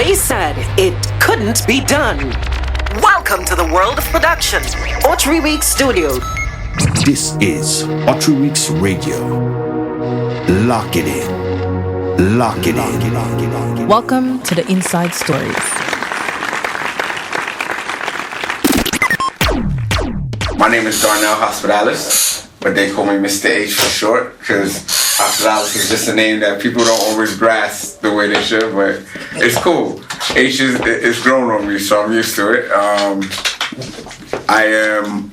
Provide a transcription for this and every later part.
They said it couldn't be done. Welcome to the world of production. Autery Weeks Studio. This is Autery Weeks Radio. Lock it in. Lock it in. Welcome to the Inside Stories. My name is Darnell Hospedales, but they call me Mr. H for short, because Hospedales is just a name that people don't always grasp the way they should, but it's cool. H is grown on me, so I'm used to it.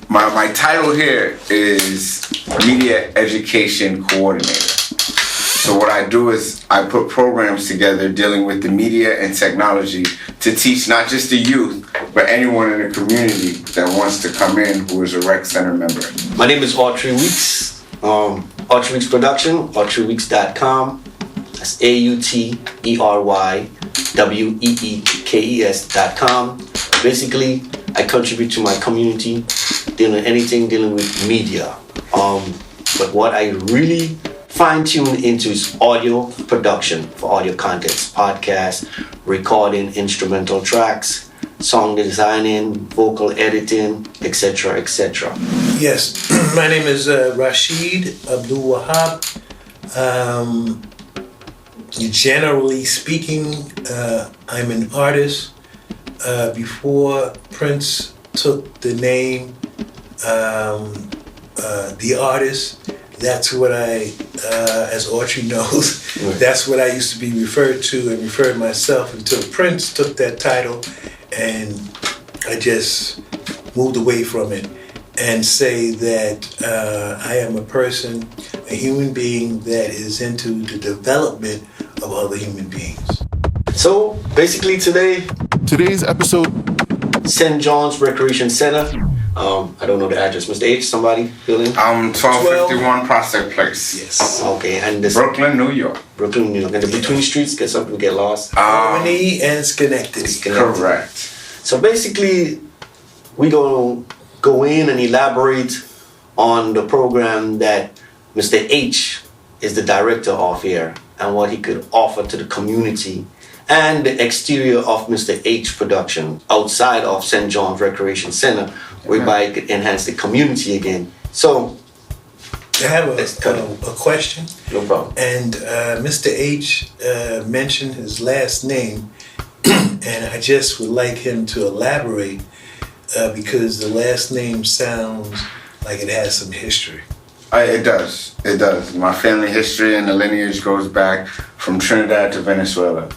My title here is Media Education Coordinator. So what I do is I put programs together dealing with the media and technology to teach not just the youth, but anyone in the community that wants to come in who is a rec center member. My name is Autery Weeks. Autery Weeks Production, AuteryWeeks.com. That's AuteryWeekes.com. Basically, I contribute to my community, dealing with media. But what I really fine-tune into is audio production for audio contents, podcasts, recording instrumental tracks, song designing, vocal editing, etc., etc. Yes, my name is Rasheed Abdulwahhad. Generally speaking, I'm an artist. Before Prince took the name The Artist, that's what I, as Autery knows, that's what I used to be referred to and referred myself until Prince took that title, and I just moved away from it and say that I am a human being that is into the development of other human beings. So basically today's episode, St. John's Recreation Center. I don't know the address. Mr. H, somebody filling? 1251 Prospect Place. Yes. Okay, and this Brooklyn, New York. And the between streets, get some people get lost. Harmony and Schenectady. Correct. So basically, we gonna go in and elaborate on the program that Mr. H is the director of here and what he could offer to the community and the exterior of Mr. H production outside of St. John's Recreation Center, whereby it could enhance the community again. So, I have a question. No problem. And Mr. H mentioned his last name, and I just would like him to elaborate because the last name sounds like it has some history. It does. My family history and the lineage goes back from Trinidad to Venezuela.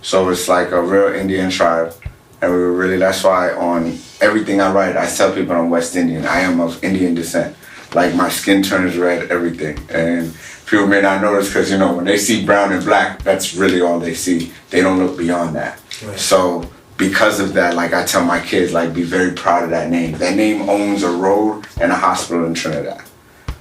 So it's like a real Indian tribe. And that's why on everything I write, I tell people I'm West Indian. I am of Indian descent. Like my skin turns red, everything. And people may not notice because, when they see brown and black, that's really all they see. They don't look beyond that. Right. So because of that, like I tell my kids, be very proud of that name. That name owns a road and a hospital in Trinidad.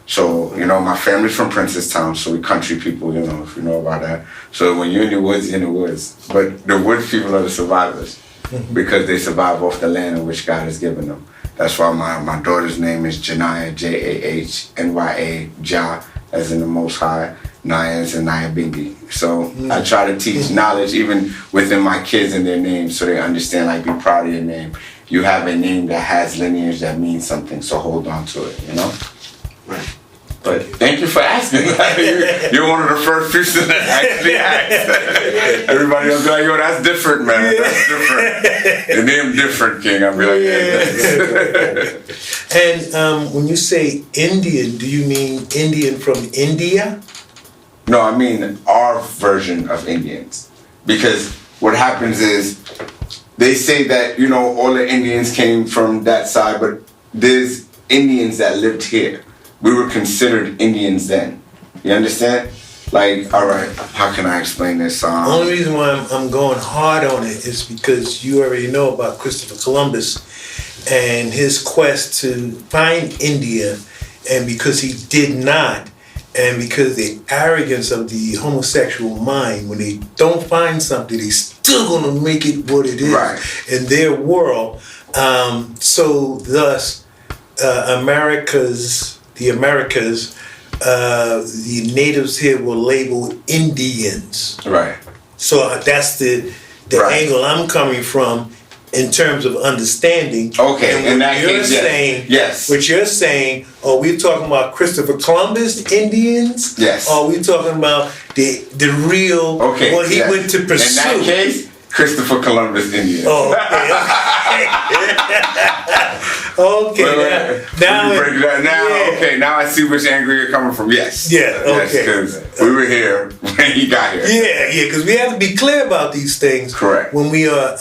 So, my family's from Princestown, so we country people, if you know about that. So when you're in the woods, you're in the woods. But the woods people are the survivors because they survive off the land in which God has given them. That's why my daughter's name is Janaya, Jahnya, Jah, as in the Most High, Naya as in Nyabingi. So I try to teach knowledge even within my kids and their names so they understand, be proud of your name. You have a name that has lineage that means something, so hold on to it, Right. But thank you for asking. You're one of the first people that actually asked. Everybody else be like, yo, that's different, man. That's different. The name different, King. I'll be like, yeah. And when you say Indian, do you mean Indian from India? No, I mean our version of Indians. Because what happens is they say that, all the Indians came from that side, but there's Indians that lived here. We were considered Indians then. You understand? All right, how can I explain this? The only reason why I'm going hard on it is because you already know about Christopher Columbus and his quest to find India, and because he did not, and because the arrogance of the homosexual mind, when they don't find something, they still gonna make it what it is in their world. So thus, the Americas, the natives here were labeled Indians. Right. So that's the the Right. angle I'm coming from in terms of understanding. Okay, And in what that you're case, yes. saying, Yes. what you're saying, are we talking about Christopher Columbus Indians? Yes. Or are we talking about the real, Okay. what he yes. went to pursue? In that case, Christopher Columbus Indians. Oh, okay. Okay. Now, Let me break it down. Now, yeah. okay, now I see which angle you're coming from. Yes. Yeah, okay. Because we were here when he got here. Yeah, because we have to be clear about these things. Correct. When we are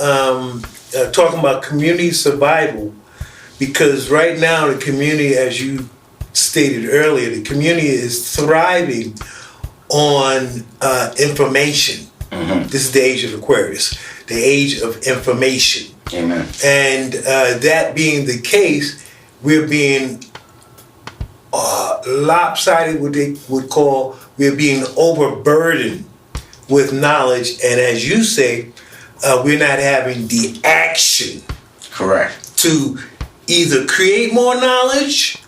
talking about community survival, because right now the community, as you stated earlier, the community is thriving on information. Mm-hmm. This is the age of Aquarius, the age of information. Amen. And that being the case, we're being lopsided, what they would call, we're being overburdened with knowledge. And as you say, we're not having the action Correct. to either create more knowledge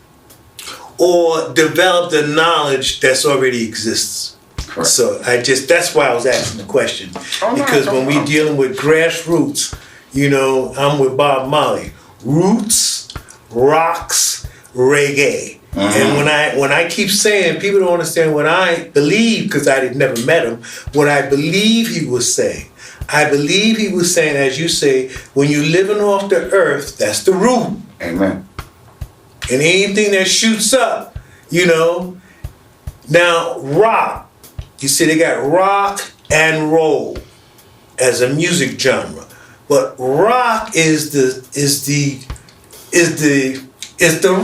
or develop the knowledge that's already exists. Correct. So that's why I was asking the question. Oh, no, Because no, when no. we're dealing with grassroots, I'm with Bob Marley. Roots, rocks, reggae. Mm-hmm. And when I keep saying, people don't understand what I believe, because I had never met him, what I believe he was saying. I believe he was saying, as you say, when you're living off the earth, that's the root. Amen. And anything that shoots up, Now, rock, you see, they got rock and roll as a music genre, but rock is the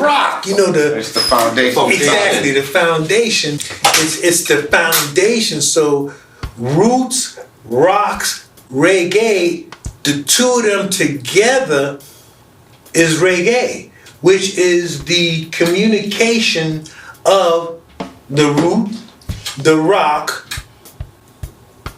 rock, It's the foundation. exactly the foundation. It's the foundation. So, roots, rocks, reggae, the two of them together is reggae, which is the communication of the root, the rock.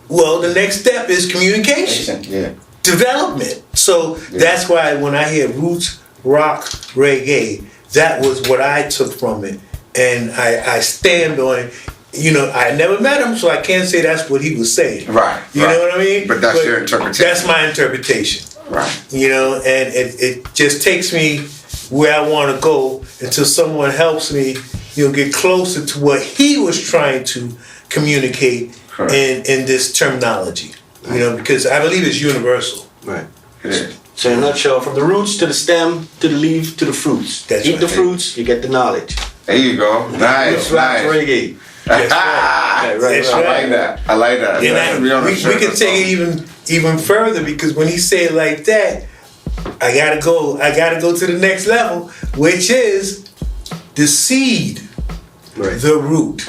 Well, the next step is communication, Yeah. development. So that's why when I hear roots, rock, reggae, that was what I took from it. And I stand on it. I never met him, so I can't say that's what he was saying. Right. You know what I mean? But that's your interpretation. That's my interpretation. Right. And it just takes me where I want to go until someone helps me, get closer to what he was trying to communicate in this terminology. Because I believe it's universal. Right. It is. So in a nutshell, from the roots to the stem, to the leaf, to the fruits. That's Eat right. the fruits, you get the knowledge. There you go. Nice. Roots, rocks, Nice. reggae. That's Right. That's I right. like that. I like that. And That should be on the we shirt can or take it even further, because when he say it like that, I gotta go to the next level, which is the seed, Right. the root,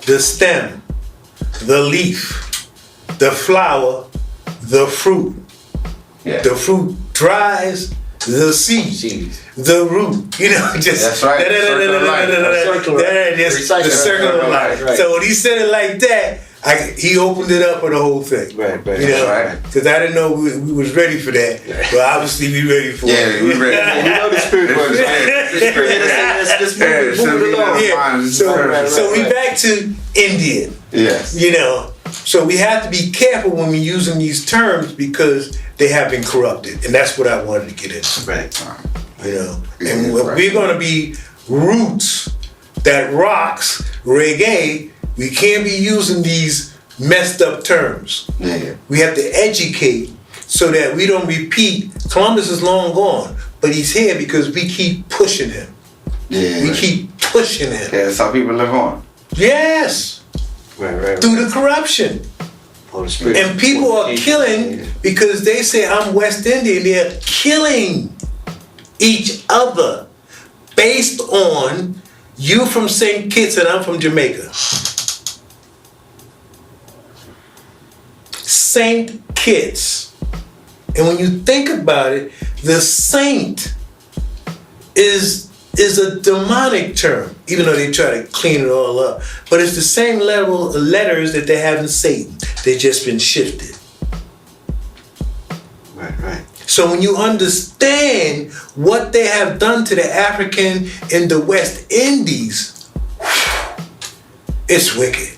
the stem, the leaf, the flower, the fruit. Yeah. The fruit dries, the seed, Seeds. the root. Just That's right. Circle of life. The circle of life. Right. So when he said it like that, he opened it up for the whole thing. Right. right. Because I didn't know we was ready for that, but obviously we ready for Yeah, it. we ready. You know the spirit was. Yeah. Let's move it along. Yeah. So we back to Indian. Yes. So we have to be careful when we're using these terms, because they have been corrupted, and that's what I wanted to get into. Right. And we're going to be roots that rocks, reggae. We can't be using these messed up terms. Yeah. We have to educate so that we don't repeat. Columbus is long gone, but he's here because we keep pushing him. Yeah. We keep pushing him. Yeah, that's how people live on. Yes, Right. through the corruption. Holy Spirit. And people are killing because they say, I'm West Indian. They're killing each other based on you from St. Kitts and I'm from Jamaica. St. Kitts. And when you think about it, the saint is a demonic term, even though they try to clean it all up. But it's the same level of letters that they have in Satan. They've just been shifted. Right. So when you understand what they have done to the African in the West Indies, it's wicked.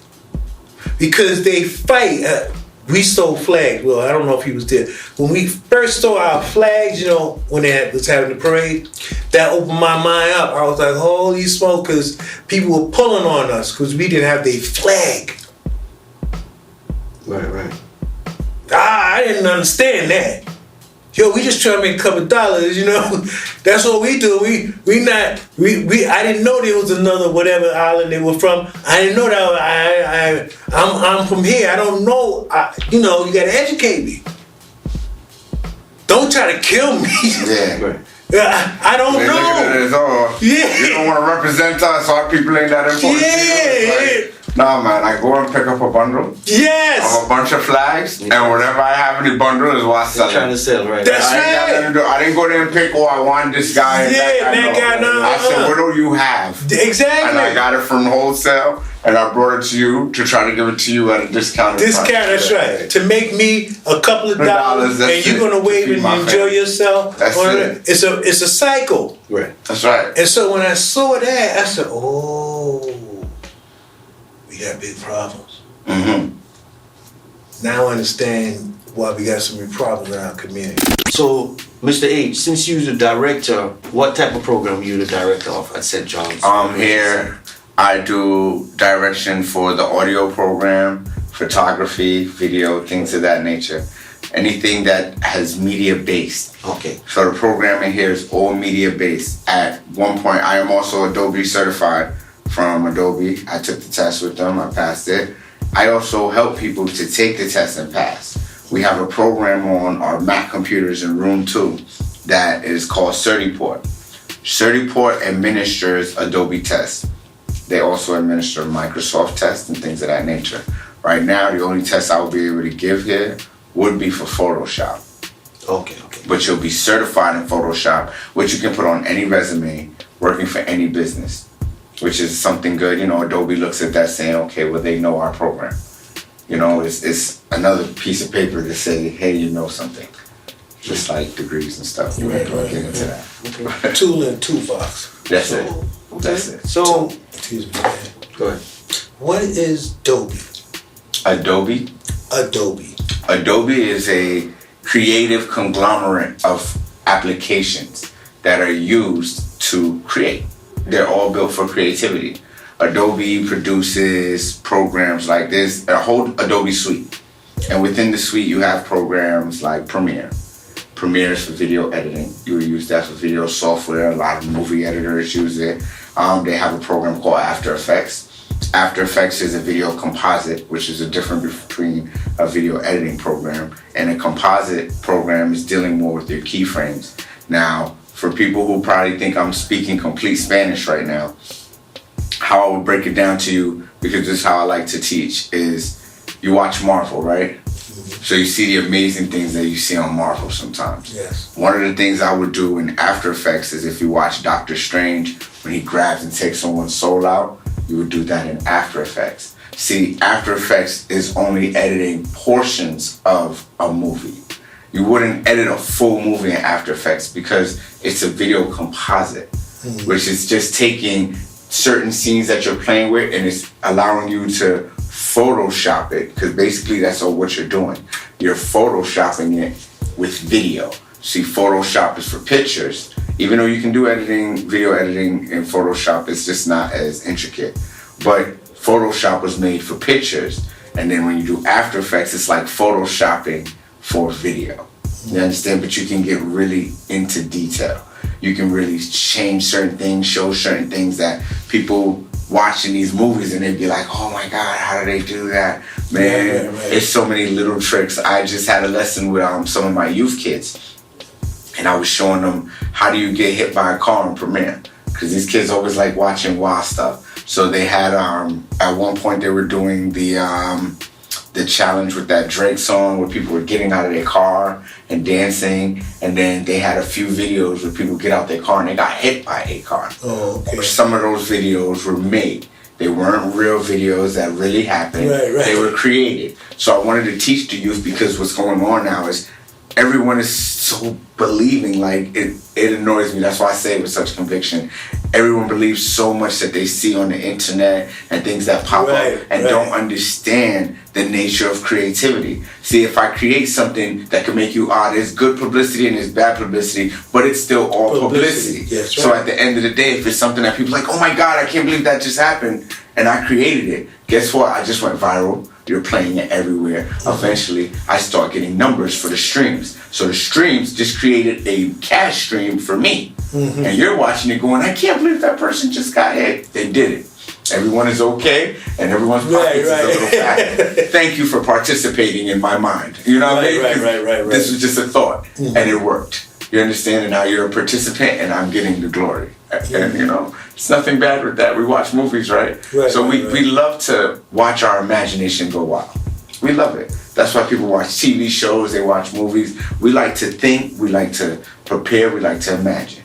Because they fight. we stole flags. Well, I don't know if he was there. When we first stole our flags, when they was having the parade, that opened my mind up. I was like, holy smoke, because people were pulling on us because we didn't have their flag. Right. I didn't understand that. Yo, we just trying to make a couple dollars, That's what we do. I didn't know there was another whatever island they were from. I didn't know that. I'm from here. I don't know. You gotta educate me. Don't try to kill me. Yeah. I don't They know. look at it as all. Yeah. You don't want to represent us. Our people ain't that important. Yeah. Nah, man. I go and pick up a bundle. Yes. Of a bunch of flags, and whenever I have any bundle is what I sell. Trying to sell, right? That's I didn't go there and pick. Oh, I want this guy. And that guy. No. I said, what do you have? Exactly. And I got it from wholesale, and I brought it to you to try to give it to you at a discounted price. That's right. To make me a couple of dollars, and you're gonna wave and enjoy yourself. That's it. It's a cycle. Right. That's right. And so when I saw that, I said, "Oh, we got big problems." Mm-hmm. Now I understand why we got so many problems in our community. So, Mr. H, since you're the director, what type of program are you the director of at St. John's? Here I do direction for the audio program, photography, video, things of that nature. Anything that has media based. Okay. So the programming here is all media based. At one point, I am also Adobe certified from Adobe. I took the test with them, I passed it. I also help people to take the test and pass. We have a program on our Mac computers in room 2 that is called Certiport. Certiport administers Adobe tests. They also administer Microsoft tests and things of that nature. Right now, the only test I will be able to give here would be for Photoshop. Okay. But you'll be certified in Photoshop, which you can put on any resume, working for any business, which is something good. Adobe looks at that saying, okay, well, they know our program. It's another piece of paper to say, hey, you know something. Just like degrees and stuff. We ain't gonna get into that. Okay. Tool and toolbox. That's it. That's it. So, Excuse me, man. go ahead. What is Adobe? Adobe? Adobe is a creative conglomerate of applications that are used to create. They're all built for creativity. Adobe produces programs like this, a whole Adobe suite. And within the suite, you have programs like Premiere. Premiere is for video editing. You would use that for video software. A lot of movie editors use it. They have a program called After Effects. After Effects is a video composite, which is a difference between a video editing program. And a composite program is dealing more with your keyframes. Now, for people who probably think I'm speaking complete Spanish right now, how I would break it down to you, because this is how I like to teach, is you watch Marvel, right? So you see the amazing things that you see on Marvel sometimes. Yes. One of the things I would do in After Effects is if you watch Doctor Strange, when he grabs and takes someone's soul out, you would do that in After Effects. See, After Effects is only editing portions of a movie. You wouldn't edit a full movie in After Effects because it's a video composite, which is just taking certain scenes that you're playing with and it's allowing you to Photoshop it, because basically that's all what you're doing. You're Photoshopping it with video. See, Photoshop is for pictures. Even though you can do video editing in Photoshop, it's just not as intricate. But Photoshop was made for pictures. And then when you do After Effects, it's like Photoshopping for video. You understand? But you can get really into detail. You can really change certain things, show certain things that people watching these movies and they'd be like, oh my God, how do they do that? Man, right. It's so many little tricks. I just had a lesson with some of my youth kids. And I was showing them, how do you get hit by a car in Premiere? Because these kids always like watching wild stuff. So they had, at one point they were doing the challenge with that Drake song where people were getting out of their car and dancing. And then they had a few videos where people get out their car and they got hit by a car. Oh, okay. Some of those videos were made. They weren't real videos that really happened. Right. They were created. So I wanted to teach the youth, because what's going on now is everyone is so believing. Like it annoys me. That's why I say it with such conviction. Everyone believes so much that they see on the internet and things that pop up and don't understand the nature of creativity. See, if I create something that can make you, there's good publicity and there's bad publicity, but it's still all publicity. Yes, so at the end of the day, if it's something that people are like, oh my God, I can't believe that just happened, and I created it, guess what? I just went viral. You're playing it everywhere. Eventually, I start getting numbers for the streams. So the streams just created a cash stream for me. And you're watching it going, I can't believe that person just got hit. They did it. Everyone is okay, and everyone's pockets is a little fat. Thank you for participating in my mind. You know what I mean? Right. This was just a thought, and it worked. You understand? And now you're a participant, and I'm getting the glory. And you know, it's nothing bad with that. We watch movies, right? So we love to watch our imagination go wild. We love it. That's why people watch TV shows, they watch movies. We like to think, we like to prepare, we like to imagine.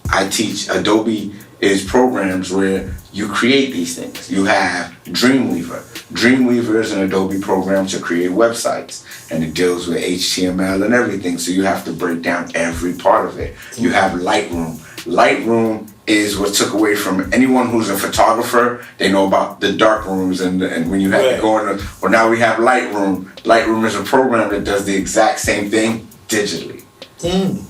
I teach Adobe is programs where you create these things. You have Dreamweaver. Dreamweaver is an Adobe program to create websites, and it deals with HTML and everything, so you have to break down every part of it. You have Lightroom. Lightroom is what took away from anyone who's a photographer. They know about the dark rooms and when you have to go on. Well, now we have Lightroom. Lightroom is a program that does the exact same thing digitally.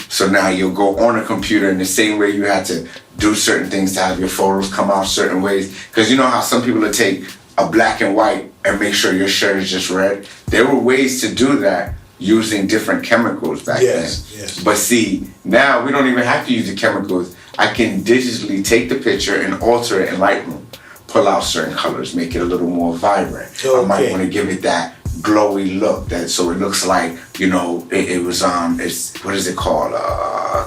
So now you'll go on a computer in the same way you had to do certain things to have your photos come out certain ways. Because you know how some people will take a black and white and make sure your shirt is just red? There were ways to do that using different chemicals back then. Yes. But see, now we don't even have to use the chemicals. I can digitally take the picture and alter it in Lightroom, pull out certain colors, make it a little more vibrant. I might want to give it that glowy look, that so it looks like, you know, it was it's what is it called,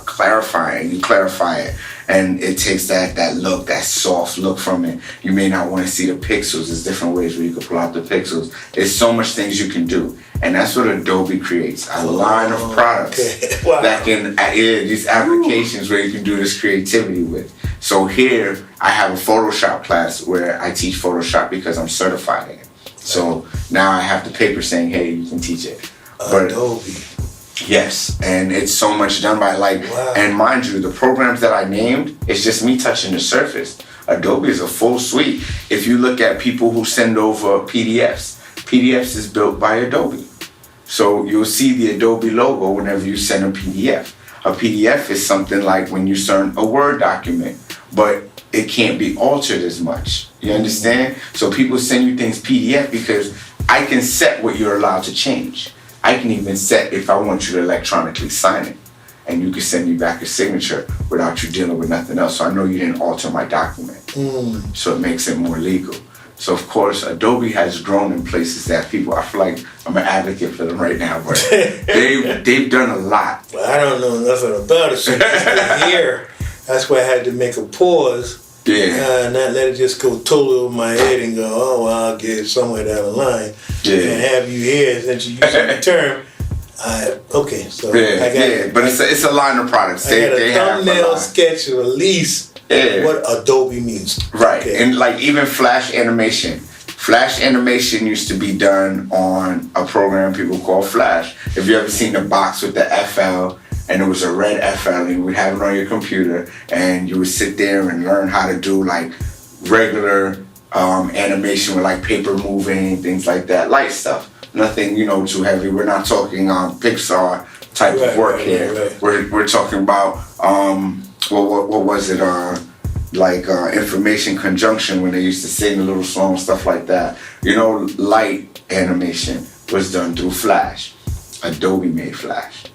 clarifying. You clarify it and it takes that look, that soft look from it. You may not want to see the pixels. There's different ways where you can pull out the pixels. There's so much things you can do, and that's what Adobe creates, a line of products that can these applications where you can do this creativity with. So here I have a Photoshop class where I teach Photoshop because I'm certified in it. So now I have the paper saying, hey, you can teach it. But Adobe. Yes, and it's so much done by and mind you, the programs that I named, it's just me touching the surface. Adobe is a full suite. If you look at people who send over PDFs is built by Adobe. So you'll see the Adobe logo whenever you send a PDF. A PDF is something like when you send a Word document, but it can't be altered as much. You understand? So people send you things PDF because I can set what you're allowed to change. I can even set if I want you to electronically sign it, and you can send me back a signature without you dealing with nothing else. So I know you didn't alter my document. So it makes it more legal. So of course, Adobe has grown in places that people, I feel like I'm an advocate for them right now, but they've done a lot. Well, I don't know nothing about it, so here, that's why I had to make a pause. Not let it just go totally over my head and go, oh, well, I'll get it somewhere down the line. And have you here, since you're using the term. But it's a line of products. I got a thumbnail sketch of at least what Adobe means. Right, and like even Flash animation. Flash animation used to be done on a program people call Flash. If you ever seen the box with the FL, and it was a red FL, and you would have it on your computer, and you would sit there and learn how to do like regular animation with like paper moving, things like that, light stuff. Nothing, too heavy. We're not talking Pixar type of work here. Right. We're talking about what was it? Information conjunction, when they used to sing the little song, stuff like that. Light animation was done through Flash. Adobe made Flash.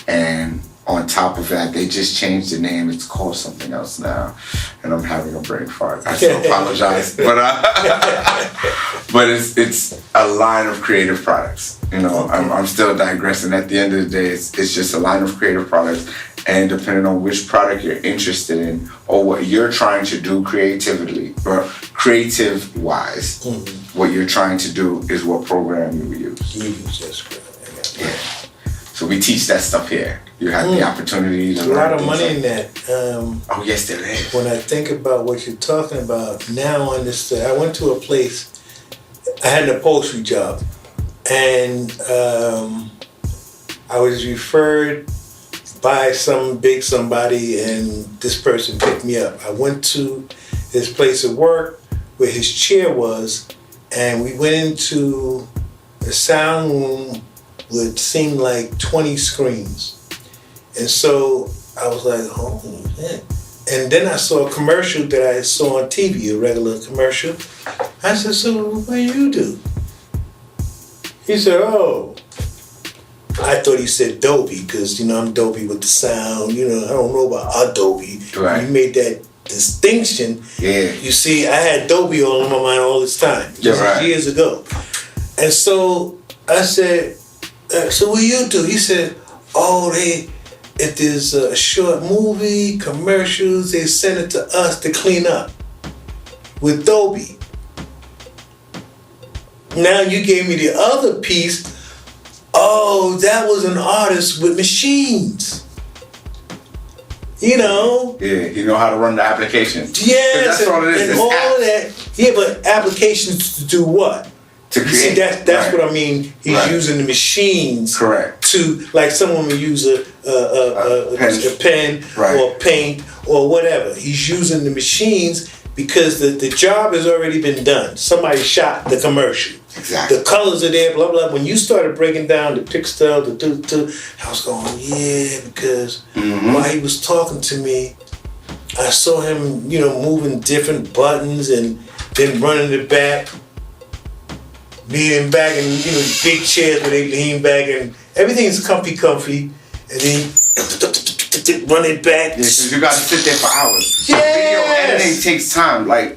And on top of that, they just changed the name. It's called something else now. And I'm having a brain fart. I still apologize. But it's a line of creative products. I'm still digressing. At the end of the day, it's just a line of creative products. And depending on which product you're interested in or what you're trying to do creatively or creative-wise, what you're trying to do is what program you will use. You use that script. Yeah. So we teach that stuff here. You have the opportunity to learn. There's a lot of money in that. Oh, yes, there is. When I think about what you're talking about, now I understand. I went to a place, I had an upholstery job, and I was referred by some big somebody, and this person picked me up. I went to his place of work where his chair was, and we went into a sound room with seemed like 20 screens. And so I was like, holy shit. And then I saw a commercial that I saw on TV, a regular commercial. I said, so what do you do? He said, oh. I thought he said Dolby, because, I'm Dolby with the sound. I don't know about Adobe. Right. You made that distinction. Yeah. You see, I had Dolby on my mind all this time. This was years ago. And so I said, so what do you do? He said, if there's a short movie, commercials, they send it to us to clean up with Dolby. Now you gave me the other piece. Oh, that was an artist with machines. Yeah, you know how to run the application. Yes, that's all it is. And all of that. Yeah, but applications to do what? To create. See, that's what I mean. He's using the machines. Correct. To, like someone would use a pen or paint or whatever. He's using the machines because the job has already been done. Somebody shot the commercial. Exactly. The colors are there, blah, blah. When you started breaking down the pixel, I was going, yeah, because while he was talking to me, I saw him, moving different buttons and then running it back, leaning back, and, big chairs where they lean back, and everything's comfy, and then run it back. Yeah, because you got to sit there for hours. Yes. Video editing takes time. Like,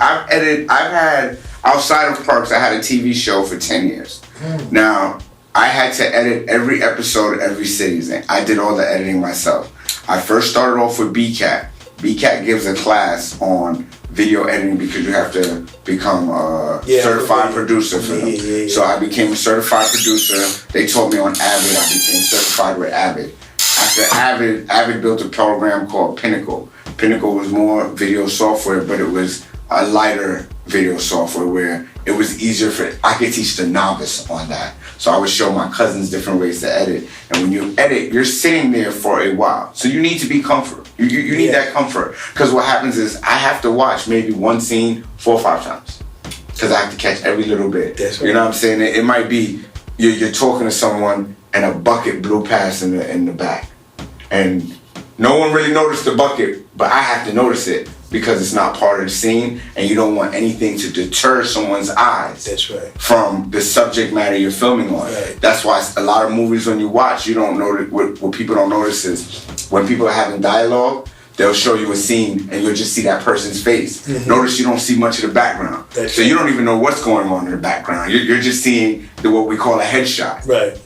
outside of Parks, I had a TV show for 10 years. Now, I had to edit every episode, every season. I did all the editing myself. I first started off with B.A.K.A. B.A.K.A. gives a class on video editing because you have to become a certified producer for them. Yeah. So I became a certified producer. They taught me on Avid. I became certified with Avid. After Avid built a program called Pinnacle. Pinnacle was more video software, but it was a lighter video software where it was easier I could teach the novice on that. So I would show my cousins different ways to edit. And when you edit, you're sitting there for a while. So you need to be comfort. You need that comfort. Because what happens is I have to watch maybe one scene 4 or 5 times. Because I have to catch every little bit. That's right. You know what I'm saying? It might be you're talking to someone and a bucket blew past in the back. And no one really noticed the bucket, but I have to notice it because it's not part of the scene, and you don't want anything to deter someone's eyes. That's right. From the subject matter you're filming on. Right. That's why a lot of movies when you watch, you don't notice, what people don't notice is when people are having dialogue, they'll show you a scene and you'll just see that person's face. Notice you don't see much of the background. So you don't even know what's going on in the background. You're just seeing what we call a headshot. Right.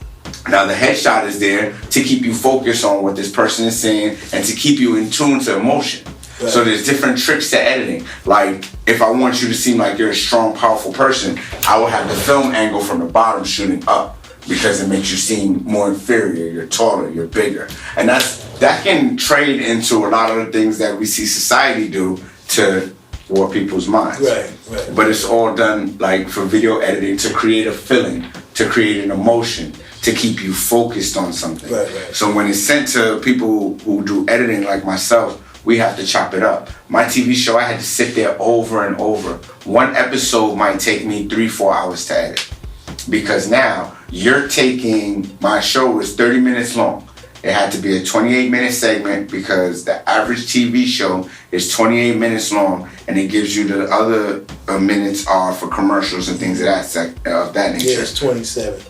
Now the headshot is there to keep you focused on what this person is saying and to keep you in tune to emotion. Right. So there's different tricks to editing. Like if I want you to seem like you're a strong, powerful person, I will have the film angle from the bottom shooting up because it makes you seem more inferior. You're taller, you're bigger. And that can trade into a lot of the things that we see society do to warp people's minds. Right. But it's all done like for video editing to create a feeling, to create an emotion, to keep you focused on something. Right. So when it's sent to people who do editing like myself, we have to chop it up. My TV show, I had to sit there over and over. One episode might take me 3-4 hours to edit. Because now, you're taking, my show was 30 minutes long. It had to be a 28-minute segment because the average TV show is 28 minutes long, and it gives you the other minutes are for commercials and things of that nature. Yeah, it's 27.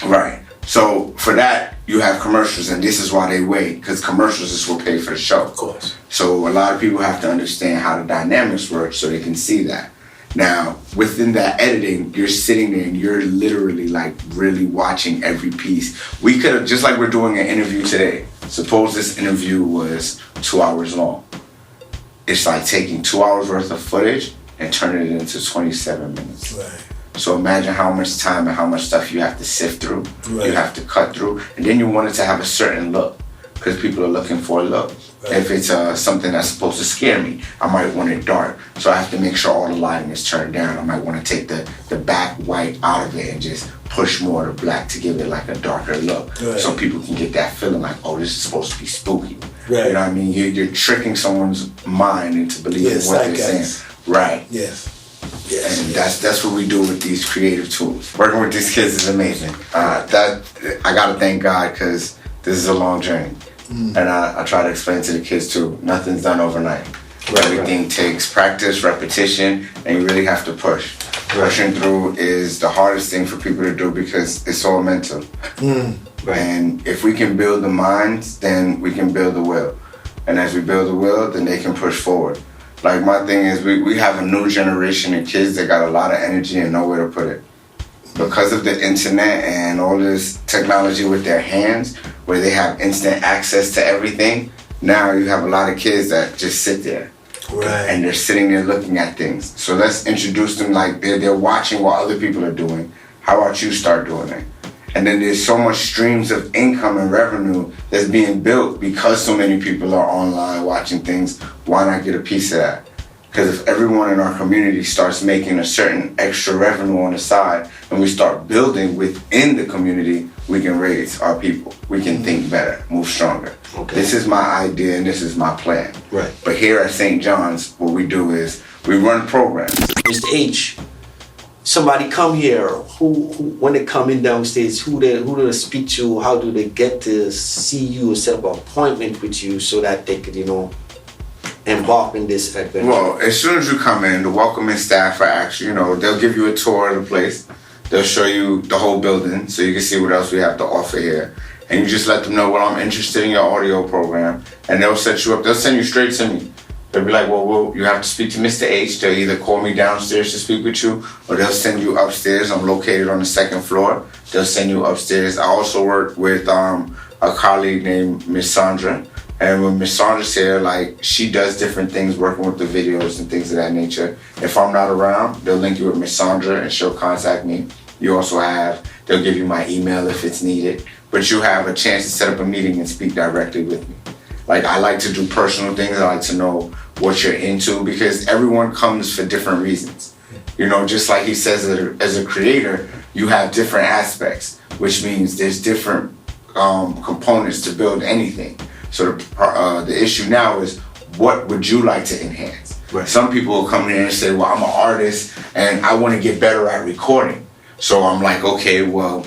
Right. So for that, you have commercials, and this is why they wait, because commercials is what pay for the show. Of course. So a lot of people have to understand how the dynamics work so they can see that. Now, within that editing, you're sitting there and you're literally like really watching every piece. We could have, just like we're doing an interview today, suppose this interview was 2 hours long. It's like taking 2 hours worth of footage and turning it into 27 minutes. Right. So imagine how much time and how much stuff you have to sift through, you have to cut through, and then you want it to have a certain look. because people are looking for a look. Right. If it's something that's supposed to scare me, I might want it dark. So I have to make sure all the lighting is turned down. I might want to take the back white out of it and just push more of the black to give it like a darker look. Right. So people can get that feeling like, oh, this is supposed to be spooky. Right. You know what I mean? You're tricking someone's mind into believing what they're saying. Right. Yes. Yes. And that's what we do with these creative tools. Working with these kids is amazing. That I gotta thank God, because this is a long journey. And I try to explain to the kids too, nothing's done overnight. Right, everything takes practice, repetition, and you really have to push. Right. Pushing through is the hardest thing for people to do because it's all mental. Right. And if we can build the minds, then we can build the will. And as we build the will, then they can push forward. Like my thing is, we have a new generation of kids that got a lot of energy and nowhere to put it. Because of the internet and all this technology with their hands, where they have instant access to everything, now you have a lot of kids that just sit there. Right. And they're sitting there looking at things. So let's introduce them like they're watching what other people are doing. How about you start doing it? And then there's so much streams of income and revenue that's being built because so many people are online watching things. Why not get a piece of that? Because if everyone in our community starts making a certain extra revenue on the side and we start building within the community, we can raise our people. We can think better, move stronger. Okay. This is my idea and this is my plan. Right. But here at St. John's, what we do is we run programs. Mr. H, somebody come here, who when they come in downstairs, who do they speak to? How do they get to see you or set up an appointment with you so that they could, embark in this adventure? Well, as soon as you come in, the welcoming staff are actually, they'll give you a tour of the place. They'll show you the whole building so you can see what else we have to offer here. And you just let them know, well, I'm interested in your audio program. And they'll set you up. They'll send you straight to me. They'll be like, well, you have to speak to Mr. H. They'll either call me downstairs to speak with you, or they'll send you upstairs. I'm located on the second floor. They'll send you upstairs. I also work with a colleague named Miss Sandra. And when Miss Sandra's here, she does different things, working with the videos and things of that nature. If I'm not around, they'll link you with Miss Sandra and she'll contact me. You also they'll give you my email if it's needed. But you have a chance to set up a meeting and speak directly with me. I like to do personal things. I like to know what you're into because everyone comes for different reasons. Just like he says, as a creator, you have different aspects, which means there's different components to build anything. So the issue now is, what would you like to enhance? Right. Some people will come here and say, well, I'm an artist and I want to get better at recording. So I'm like, okay, well,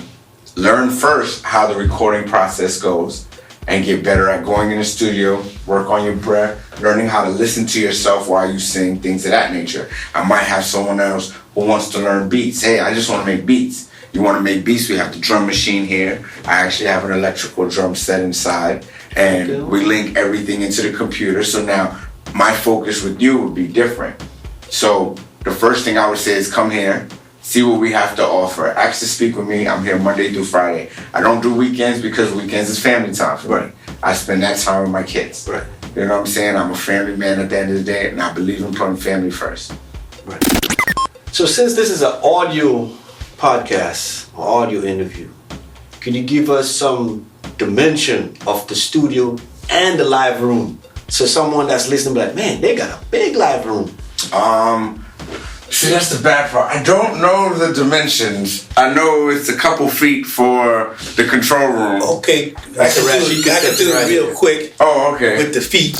learn first how the recording process goes and get better at going in the studio, work on your breath, learning how to listen to yourself while you sing, things of that nature. I might have someone else who wants to learn beats. Hey, I just want to make beats. You want to make beats? We have the drum machine here. I actually have an electrical drum set inside. And we link everything into the computer. So now my focus with you would be different. So the first thing I would say is come here, see what we have to offer. Ask to speak with me. I'm here Monday through Friday. I don't do weekends because weekends is family time for me. I spend that time with my kids. Right. You know what I'm saying? I'm a family man at the end of the day, and I believe in putting family first. Right. So since this is an audio podcast, or audio interview, could you give us some dimension of the studio and the live room, so someone that's listening be like, man, they got a big live room? See, that's the bad part. I don't know the dimensions. I know it's a couple feet for the control room. Okay, I can do it real quick. Oh, okay. With the feet.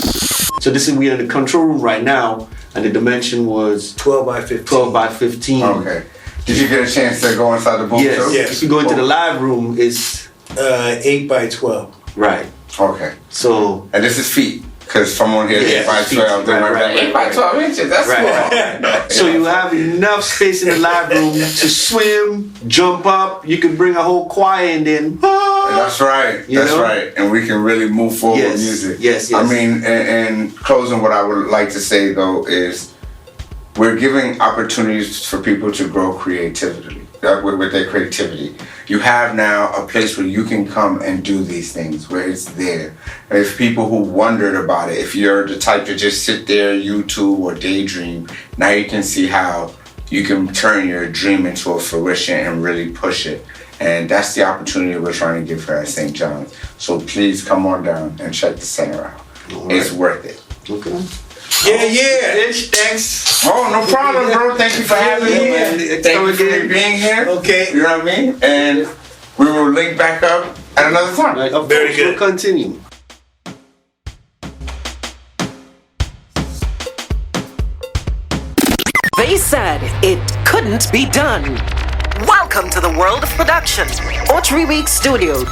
So we're in the control room right now, and the dimension was 12 by 15. 12 by 15. Okay. Did you get a chance to go inside the booth? Yes. If you go into the live room, it's 8 by 12. Right. Okay. So. And this is feet, because someone here 8 by 12. Right. 8 by 12 inches. That's right. So you have enough space in the live room to swim, jump up. You can bring a whole choir and then. That's right. That's right. And we can really move forward with music. Yes. I mean, and closing, what I would like to say though is, we're giving opportunities for people to grow creatively, with their creativity. You have now a place where you can come and do these things, where it's there. If people who wondered about it, if you're the type to just sit there, YouTube, or daydream, now you can see how you can turn your dream into a fruition and really push it And that's the opportunity we're trying to give here at St. John's. So please come on down and check the center out. Right. It's worth it. Okay. Yeah. Thanks. Oh, no problem, bro. Thank you for having me. Thank you for being here. Okay. You know what I mean? And we will link back up at another time. Right, of Very course, good. We'll continue. They said it couldn't be done. Welcome to the world of production. Autery Week Studio.